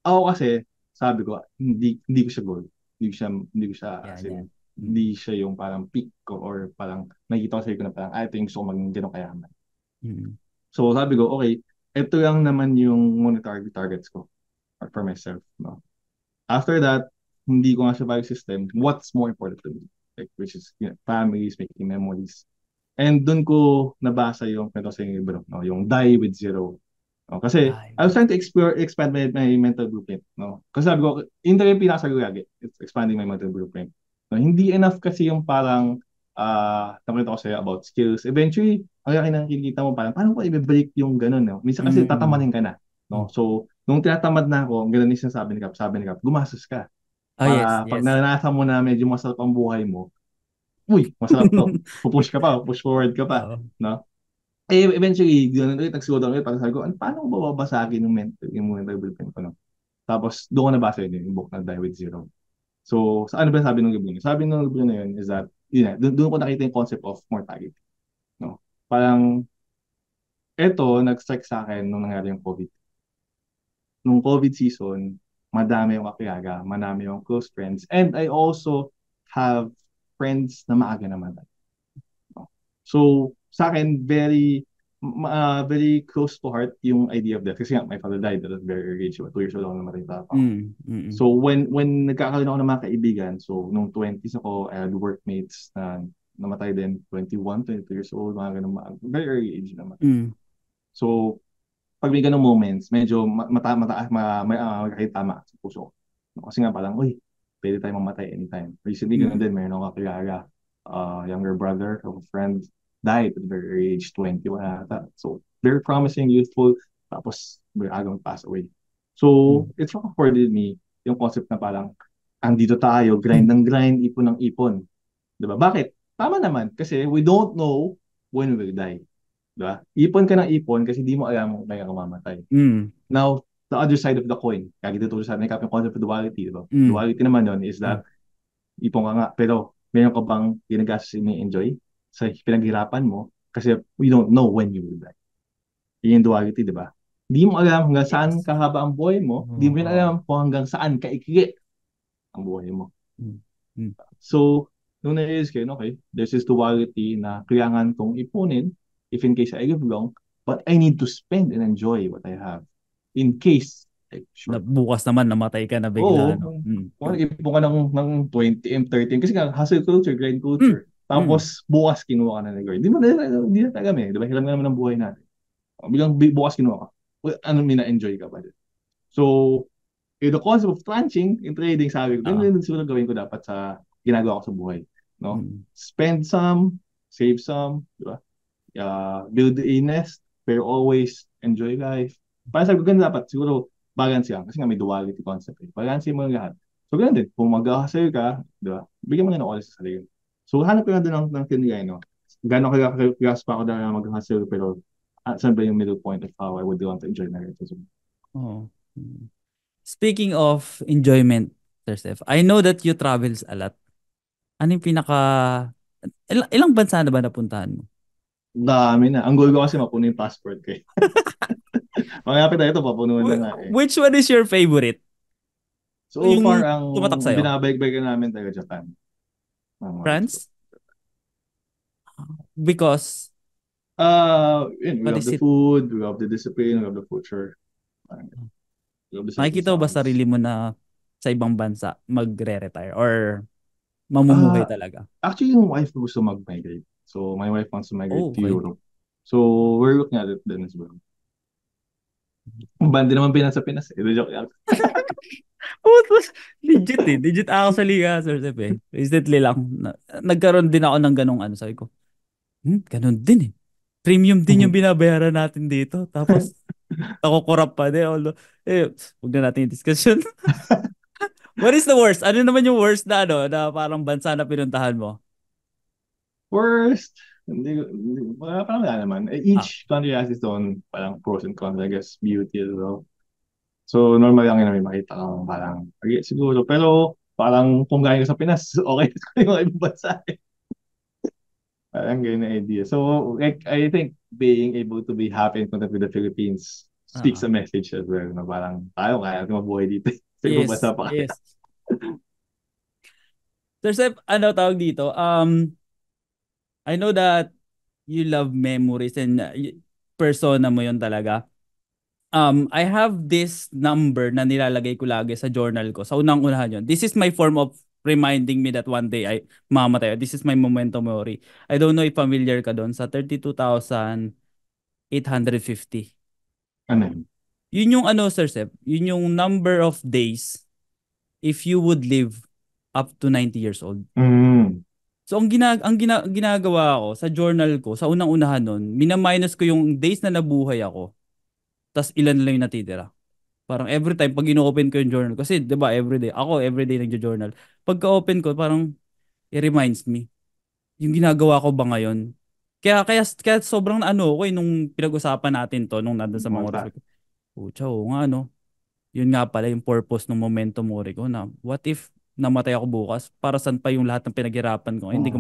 Ako kasi, sabi ko, hindi ko siya goal. Hindi ko siya, as Yan, yan. in, Mm. hindi siya yung parang peak ko or parang nakikita ko sa ko na parang, ito yung gusto ko maging ganun kayaman. Mm. So sabi ko, okay, ito lang naman yung monetary targets ko for myself. No? After that, hindi ko nga siya value system. What's more important to me? Like, which is families, making memories. And doon ko nabasa yung kwento sa libro, no? Yung Die with Zero. No? Kasi Ay, I was trying to expand my mental blueprint. No? Kasi sabi ko, yun talaga yung pinakasabi ko lagi. It's expanding my mental blueprint. No? Hindi enough kasi yung parang nakita ko sa'yo about skills. Eventually, ang laki nang kinikita mo parang, paano ko i-break yung ganun? No? Minsan kasi mm. tatamanin ka na. No? Mm. So, nung tinatamad na ako, ganun yung sabi ni Cap, gumastos ka. Oh, yes, Para pag yes. naranasan mo na medyo masarap ang buhay mo, uy, masarap to. Pupush ka pa, push forward ka pa. Oo. No? Eh, eventually, ganun ulit, nag-slow down ulit. Para sabi ko, paano ko bababasagin yung mental blueprint ko? No? Tapos, doon ko nabasa yun, yung book na Die with Zero. So, sa ano ba sabi ng libro niya? Sabi ng libro na yun is that, yun na, doon ko nakita yung concept of mortality. No? Parang, eto, nag-strike sa akin nung nangyari yung COVID. Nung COVID season, madami yung kakilala, madami yung close friends, and I also have friends na maaga namatay. No? So, sa akin, very close to heart yung idea of death. Kasi nga, my father died at a very early age. 2 years old ako namatay pa ako. Mm. Mm. So, when nagkakaroon ako ng mga kaibigan, so, nung 20s ako, I had workmates na namatay din, 21, 22 years old, mga ganun, very early age naman. Mm. So, pag may ganung moments, medyo may tama sa puso. Kasi nga parang, uy, pwede tayo mamatay anytime. Recently, ganun Mm. din, mayroon akong kakilala, younger brother of a friend, died at a very early age, 21 ata. So, very promising, youthful, tapos very agang pass away. So, Mm. it's not afforded me yung concept na parang, andito tayo, grind ng grind, ipon ng ipon. Diba? Bakit? Tama naman, kasi we don't know when we will die. Diba? Ipon ka ng ipon kasi di mo alam kung kaya ka mamatay. Mm. Now, the other side of the coin, kaya dito sa atin, yung concept of duality, diba? Mm. Duality naman yun is Mm. that ipon ka nga, pero meron ka bang ginagastos ini-enjoy sa pinaghirapan mo kasi we don't know when you will die. Yun yung duality, di ba? Di mo alam hanggang saan Yes. kahaba ang buhay mo, di Oo, mo rin oo. alam kung hanggang saan kaikli ang buhay mo. Mm. Mm. So, nung na-realize ko yun, okay, there's this duality na kailangan kong ipunin if in case I live long, but I need to spend and enjoy what I have. In case, like, Na sure. bukas naman namatay ka na bigla, Oo, no? Mm. kung ipon ka ng 20M, 30M, kasi nga, hustle culture, grind Mm. culture. Mm. Tapos, bukas kinuha ka na ng grind. Di na taga eh. Di ba? Hiram ka naman ng buhay natin. Bilang bukas kinuha ka. Well, ano, mina-enjoy ka ba din? So, the concept of tranching in trading, sabi ko, Oo. ganun din siguro gawin ko dapat sa ginagawa ko sa buhay. No? Mm. Spend some, save some, di ba? Build a nest, pero always enjoy life. Para sabi ko, ganun dapat, siguro, balance yan. Kasi nga may duality concept eh. Balance mo yung lahat. So, ganun din. Kung mag-hustle ka, di ba? Bigyan mo nga ng oras sa sarili. So, hanap ko na din ng tinigay, no? Gano'n kaya pa ako dahil mag-hustle, pero saan ba yung middle point of how I would want to enjoy my life? So, Oo. Mm. Speaking of enjoyment, Sir Steph, I know that you travels a lot. Ano yung ilang bansa na ba napuntahan mo? dami na. Ang goal ko kasi mapuno yung passport ko eh. Malapit na ito, papunuan na nga eh. Which one is your favorite? So far, Yung ang tumatak sa'yo? binabayag-baygan namin taga Japan. Ang wife ko. France? Because, We what love is the it? food, we love the discipline, we love the culture, we love the sights and Nakikita mo ba sounds. sarili mo na sa ibang bansa magre-retire or mamumuhay Ah, talaga? Actually, yung wife ko gusto mag-migrate. So, my wife wants to migrate Oh, to okay. Europe. So, we're looking at it then as well. Ban din naman Pinas sa Pinas. Joke lang. Putos, legit eh. Legit actually ka, Sir Sep eh. Recently lang, nagkaroon din ako ng ganong ano. Sabi ko, ganun din eh. Premium din yung binabayaran natin dito. Tapos, ako corrupt pa din. Although, huwag na natin yung discussion. What is the worst? Ano naman yung worst na ano, na parang bansa na pinuntahan mo? Worst, parang wala naman. Ah, Each country has its own parang pros and cons, I guess, beauty as well. So, normal lang yun na may makita kang parang, okay, siguro. Pero, parang kung galing ka sa Pinas, okay sa yung ibang bansa. Parang ganyan na idea. So, like, I think being able to be happy and content with the Philippines speaks ah. a message as well. Na parang, tayo kaya natin mabuhay dito. Sa ibang Yes, bansa pa kaya. yes. Sir Sep, ano tawag dito? I know that you love memories and persona mo yun talaga. I have this number na nilalagay ko lagi sa journal ko. Sa unang-unahan yun. This is my form of reminding me that one day I mamatay. This is my memento mori. I don't know if familiar ka doon sa 32,850. Ano yun? Yun yung ano, Sir Sep, yun yung number of days if you would live up to 90 years old. Mm. So ginagawa ko sa journal ko, sa unang-unahan nun, mina-minus ko yung days na nabuhay ako, tas ilan lang yung natitira. Parang every time pag ino-open ko yung journal, kasi 'di ba everyday, ako everyday nagjo-journal. Pagka-open ko, parang it reminds me yung ginagawa ko ba ngayon. Kaya sobrang ano ko nung pinag-usapan natin to nung nandun sa mga oras Basta. ko. Pucha, oo nga no. Yun nga pala yung purpose ng momento mori ko na what if namatay ako bukas, para saan pa yung lahat ng pinaghirapan ko? Mm. Hindi ko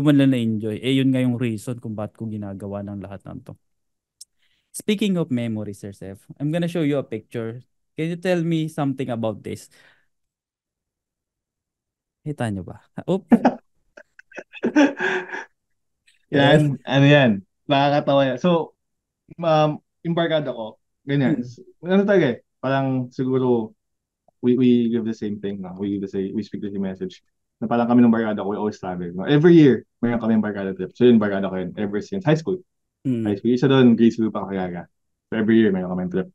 man lang na-enjoy. Yun nga yung reason kung bakit ko ginagawa ng lahat ng to. Speaking of memories, Sir Seth, I'm gonna show you a picture. Can you tell me something about this? Kita nyo ba? Oops. Ayan. Yan, ano yan. Nakakatawa yan. So, yung barkada ko, ganyan. Mm. Ano talaga eh, parang siguro we give the same thing, no? We speak the same message. Na parang kami ng barkada ko, we always travel. No? Every year, mayroon kami ng barkada trip. So yun, barkada ko yun, ever since high school. High Mm. school. Isa doon, grade school pa kagaga. So every year, mayroon kami trip.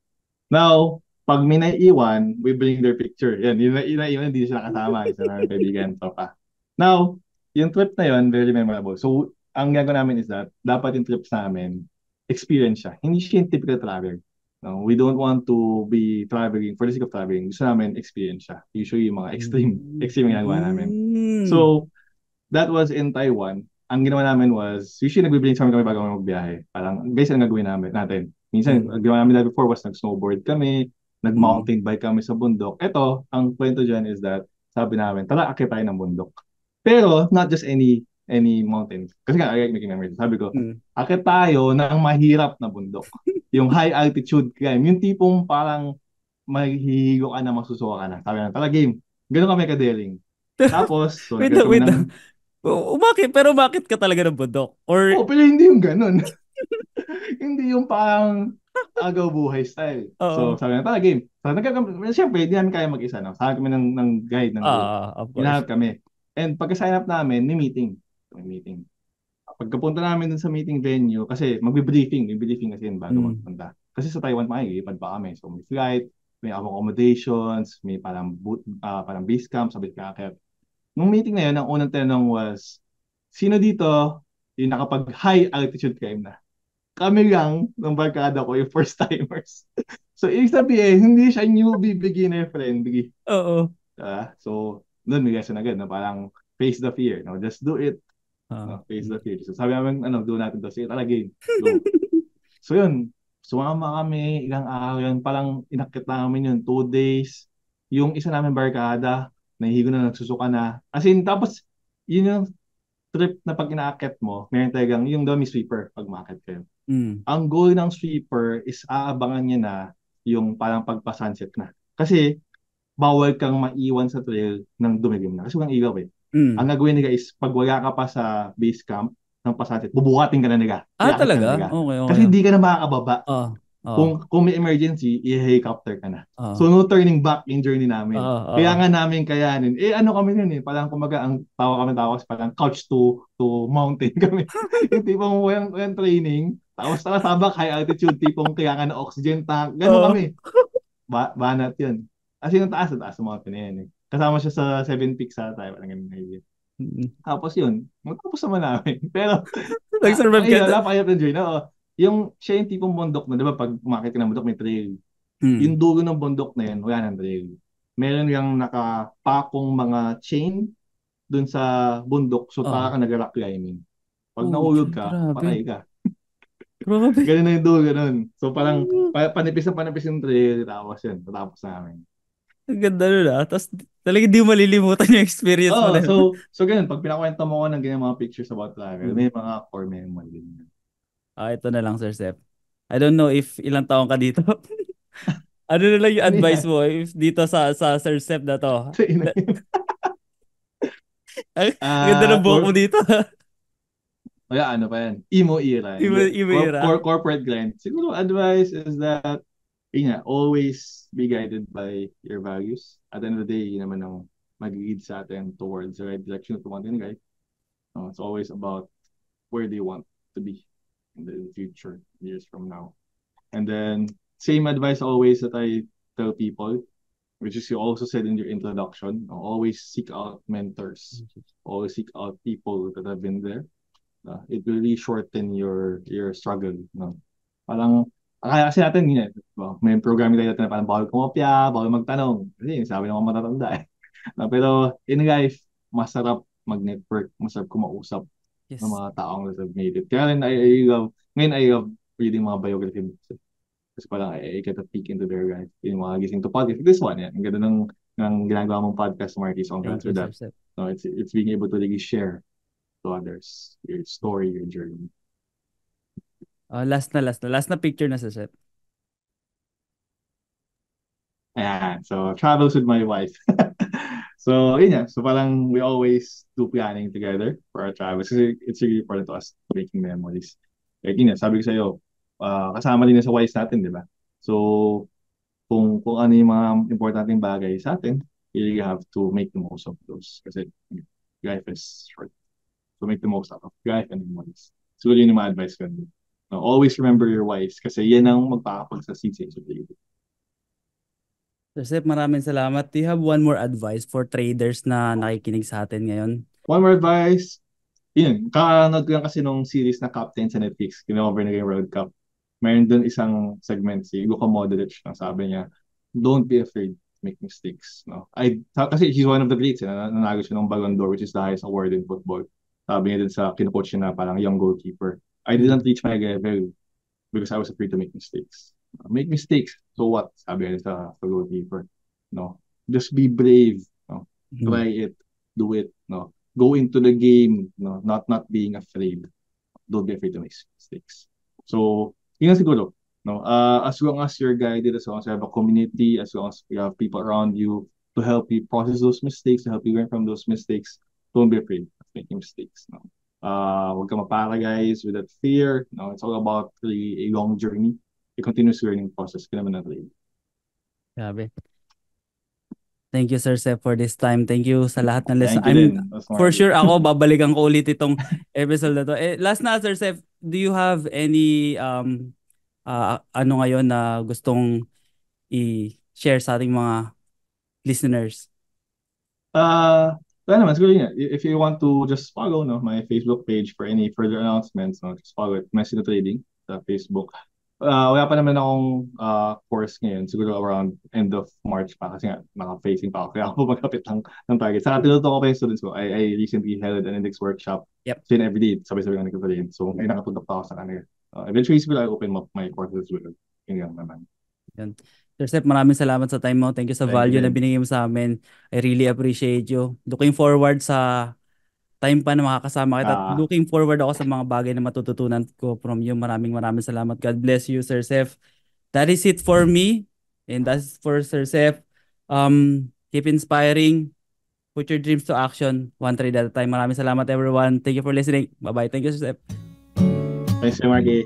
Now, pag may naiiwan, we bring their picture. Yan, yung naiiwan, hindi sila kasama. Isa namin kaibigan, tropa. Now, yung trip na yun, very memorable. So, ang gagawin namin is that, dapat yung trips namin, experience siya. Hindi siya yung typical travel. No, we don't want to be traveling for the sake of traveling. Gusto namin experience siya. Usually, yung mga Mm. extreme yung ginagawa namin. Mm. So, that was in Taiwan. Ang ginawa namin was, usually nagbe-brainstorm kami bago kami magbiyahe. Parang, guys, ang gagawin natin? Minsan, Mm. ang ginawa namin before was nag-snowboard kami, Mm. nag-mountain bike kami sa bundok. Ito, ang kwento dyan is that, sabi namin, tara, akit tayo ng bundok. Pero, not just any mountain. Kasi nga, I like making memories. Sabi ko, Mm. akit tayo ng mahirap na bundok. Yung high altitude climb. Yung tipong parang mahihigo ka na, masusuka ka na. Sabi namin, tara game. Ganun kami ka-daring. Tapos, so Wait nagkaroon lang, kami wait ng lang. Pero bakit ka talaga ng bundok? Or, oh, pero hindi yung ganun. Hindi yung parang agaw buhay style. So, oo. sabi na, tara, game. So, siyempre, hindi namin kaya mag-isa. No? Sabi kami ng guide, ng group. Of course. Hinahanap kami. And pagka-sign up namin, may meeting. May meeting. Pagkapunta namin dun sa meeting venue, kasi magbe-briefing. May briefing kasi yun bago Mm. magpunta. Kasi sa Taiwan pa kayo, ipad pa kami. So, may flight, may accommodations, may parang base camp, sabi ka. Nung meeting na yun, ang unang tanong was, sino dito yung nakapag-high altitude climb na? Kami lang ng barkada ko, yung first timers. So, ibig sabihin, hindi siya newbie beginner friendly. Oo. So, doon may lesson agad na parang face the fear. No? Just do it. Ah. No? Face the fear. So, sabi namin, do natin to. Sige, tala game. Go. So, yun. Sumama kami, ilang araw yun. Parang inakit namin yun, 2 days. Yung isa namin barkada, nahihigo na, nagsusuka na. As in, tapos, yun yung trip na pag inaakit mo, meron talagang, yung daw may sweeper pag umakit kayo. Mm. Ang goal ng sweeper is aabangan niya na yung parang pagpa-sunset na. Kasi bawal kang maiwan sa trail ng dumilim na. Kasi walang ilaw eh. Ang Mm. gagawin nila is pag wala ka pa sa base camp ng pa-sunset, bubuhatin ka na nila. Iakit ka na Talaga? nila. Okay, okay. Kasi hindi ka na makakababa. Ah. Oo. Kung may emergency, i-helicopter ka na. Oo. So no turning back in journey namin. Oo. Oo. Kaya nga namin kayanin. Ano kami nun eh, parang kumaga ang tawa kami tapos parang couch to mountain kami. Yung tipong walang training, tapos sabak high altitude, tipong kailangan ng oxygen tank. Ganun Oo. kami. Banat yun. As in, ang taas ng mountain na yun eh. Kasama siya sa Seven Peaks sa tayo, parang ganun na yun. Mm. Tapos yun, magtapos naman namin. Pero, Nag-survive ka? napakahirap ng journey. Oo. Siya yung tipong bundok na, di ba, pag umakit ka ng bundok, may trail. Mm. Yung dulo ng bundok na yun, wala nang trail. Meron yung nakapakong mga chain dun sa bundok, so para Oo. ka nag-rock climbing. Pag Oh, nahulog ka, grabe. patay ka. Grabe. Ganun na yung dulo, ganun. So parang panipis na panipis yung trail, tapos yun, tapos namin. Ang ganda nun ah. Tapos talaga di mo malilimutan yung experience mo Oo, na so, yun. so ganun, pag pinakwento mo ko ng ganyan mga pictures about travel, Mm. may mga core memory din. Ito na lang, Sir Sep. I don't know if ilang taong ka dito. Ano na lang yung Ano advice yan? mo if dito sa Sir Sep na to? Sa ina. Ang ganda ng buhok mo For, dito. wala, ano pa yan? Emo era. Iba, Hindi. iba era. Corporate grind. Siguro advice is that, yun nga, always be guided by your values. At the end of the day, yun naman ang mag-lead sa atin towards the right direction that we want in life. It's always about where they want to be in the future, years from now. And then, same advice always that I tell people, which is you also said in your introduction, always seek out mentors. Always seek out people that have been there. It will really shorten your struggle. No? Parang, akala kasi natin, yun, may programming tayo natin na parang bawal kumopya, bawal magtanong. Kasi sabi ng mga matatanda eh. Pero in life, masarap mag-network, masarap kumausap ng Yes. mga taong that have made it. Kaya rin, I love reading mga biography books. Kasi parang I get a peek into their life. Yung mga gising to podcast. This one, yan. Ang ganda ng ginagawa mong podcast, Marty. So, Thank congrats you, with Sir that. Sep. No, it's being able to really share to others your story, your journey. Last na picture na, Sir Sep. Ayan. So, travels with my wife. So, yun yan. So, parang we always do planning together for our travels. Kasi it's really important to us making memories. Like, yun yan, sabi ko sa'yo, kasama din yan sa wise natin, di ba? So, kung ano yung mga importanteng bagay sa atin, you really have to make the most of those. Kasi life is short. So, make the most out of life and memories. So, yun yung mga advice ko. No, always remember your wise kasi yan ang magpapagsasid sa iyo. Sir Sep, maraming salamat. Do you have one more advice for traders na nakikinig sa atin ngayon? One more advice, yun, kakanood ko lang kasi nung series na Captain sa Netflix, kinover na yung World Cup. Mayroon dun isang segment, si Luka Modric, ang sabi niya, don't be afraid to make mistakes. No? Kasi he's one of the greats, nanalo siya ng Ballon d'Or, which is the highest award in football. Sabi niya dun sa kinukoach niya na parang young goalkeeper. I didn't reach my level because I was afraid to make mistakes. Make mistakes, so what? Sabi niya sa goalkeeper. No? Just be brave. No? Try it. Do it. No? Go into the game, no, not being afraid. Don't be afraid to make mistakes. So, yun siguro. No, as long as you're guided, as long as you have a community, as long as you have people around you to help you process those mistakes, to help you learn from those mistakes, don't be afraid of making mistakes. No, huwag ka maparalyze with that fear. No, it's all about really a long journey, a continuous learning process. Kaya naman natin. Grabe. Thank you, Sir Sep, for this time. Thank you sa lahat ng lesson. Thank you din. For sure ako, babalikan ko ulit itong episode na to. Last na, Sir Sep, do you have any ano ngayon na gustong i-share sa ating mga listeners? Well naman, siguro yun. If you want to just follow my Facebook page for any further announcements, just follow it, Messi na Trading sa Facebook. Wala pa naman akong course ngayon, siguro around end of March pa kasi nga naka-facing pa ako. Kaya ako magkapit ng target. Saka tinuto ko pa yung students ko. I recently held an index workshop. Yep. So yun, everyday, sabay-sabay ko nagkakaroon. So may nakatutok pa ako sa kanila. Eventually, siguro I open up my courses as well. Yun lang naman. Yan. Sir Sep, maraming salamat sa time mo. Thank you sa value na binigay mo sa amin. I really appreciate you. Looking forward sa time pa na makakasama kita. Looking forward ako sa mga bagay na matututunan ko from you. Maraming salamat. God bless you, Sir Sep. That is it for me. And that's for Sir Sep. Keep inspiring. Put your dreams to action. One trade at a time. Maraming salamat, everyone. Thank you for listening. Bye-bye. Thank you, Sir Sep. Thanks, Marky.